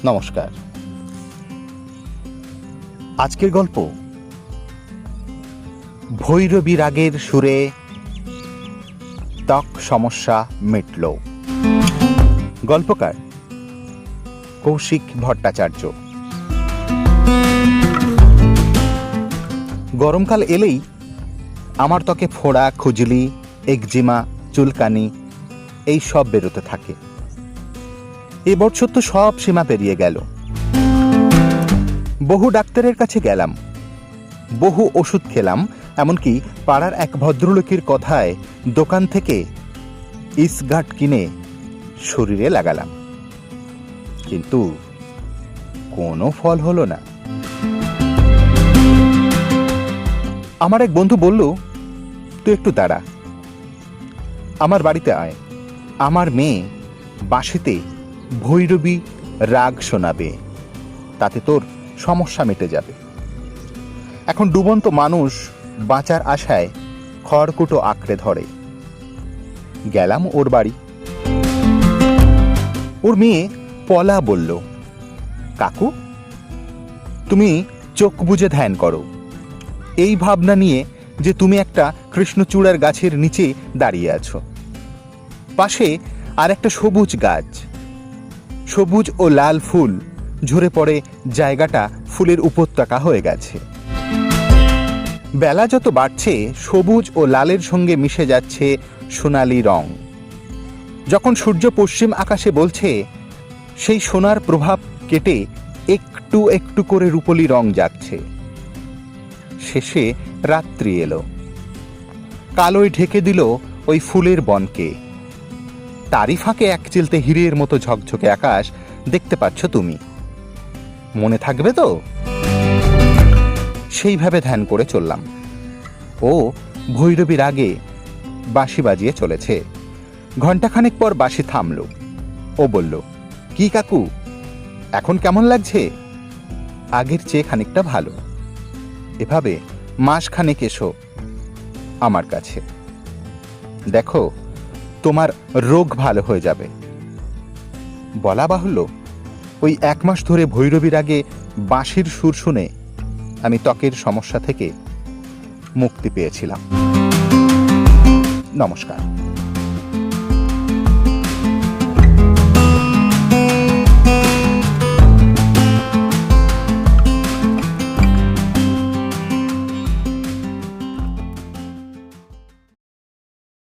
নমস্কার। আজকের গল্প ভৈরবী রাগের সুরে ত্বক সমস্যা মিটল। গল্পকার কৌশিক ভট্টাচার্য। গরমকাল এলেই আমার ত্বকে ফোড়া, খুজলি, একজিমা, চুলকানি এই সব বেরোতে থাকে। এ বছর তো সব সীমা পেরিয়ে গেল। বহু ডাক্তারের কাছে গেলাম, বহু ওষুধ খেলাম, এমনকি পাড়ার এক ভদ্রলোকের কথায় দোকান থেকে ইসগাট কিনে শরীরে লাগালাম, কিন্তু কোনো ফল হলো না। আমার এক বন্ধু বলল, তুই একটু দাঁড়া, আমার বাড়িতে আয়, আমার মেয়ে বাঁশিতে ভৈরবী রাগ শোনাবে, তাতে তোর সমস্যা মিটে যাবে। এখন ডুবন্ত মানুষ বাঁচার আশায় খড়কুটো আঁকড়ে ধরে। গেলাম ওর বাড়ি। ওর মেয়ে পলা বলল, কাকু, তুমি চোখ বুজে ধ্যান করো, এই ভাবনা নিয়ে যে তুমি একটা কৃষ্ণচূড়ার গাছের নিচে দাঁড়িয়ে আছো। পাশে আর একটা সবুজ গাছ, সবুজ ও লাল ফুল ঝরে পড়ে জায়গাটা ফুলের উপত্যকা হয়ে গেছে। বেলা যত বাড়ছে সবুজ ও লালের সঙ্গে মিশে যাচ্ছে সোনালি রং। যখন সূর্য পশ্চিম আকাশে বলছে, সেই সোনার প্রভাব কেটে একটু একটু করে রূপলি রং জাগছে। শেষে রাত্রি এলো, কালোয় ঢেকে দিল ওই ফুলের বনকে। তারই ফাঁকে এক চিলতে হীরের মতো ঝকঝকে আকাশ দেখতে পাচ্ছ তুমি। মনে থাকবে তো? সেইভাবে ধ্যান করে চললাম। ও ভৈরবী রাগে বাঁশি বাজিয়ে চলেছে। ঘণ্টাখানেক পর বাঁশি থামল। ও বলল, কি কাকু, এখন কেমন লাগছে? আগের চেয়ে খানিকটা ভালো। এভাবে মাসখানেক এসো আমার কাছে, দেখো তোমার রোগ ভালো হয়ে যাবে। বলা বাহুল্য, ওই 1 মাস ধরে ভৈরবী রাগে বাঁশির সুর শুনে আমি ত্বকের সমস্যা থেকে মুক্তি পেয়েছিলাম। নমস্কার।